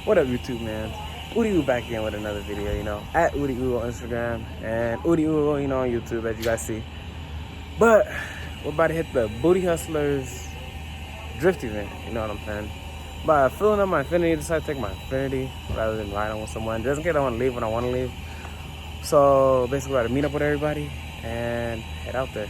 What up, YouTube, man? Oodie Oo back again with another video, at Oodie Oo on Instagram and Oodie Oo, on YouTube, as you guys see. But we're about to hit the Booty Hustlers drift event, you know what I'm saying? By filling up my Infinity, I decided to take my Infinity rather than riding with someone, just in case I want to leave when I want to leave. So basically, we're about to meet up with everybody and head out there.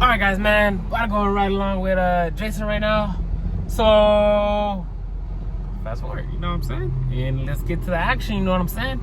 Alright guys, man, about to go right along with Jason right now. So fast forward, you know what I'm saying? And let's get to the action, you know what I'm saying?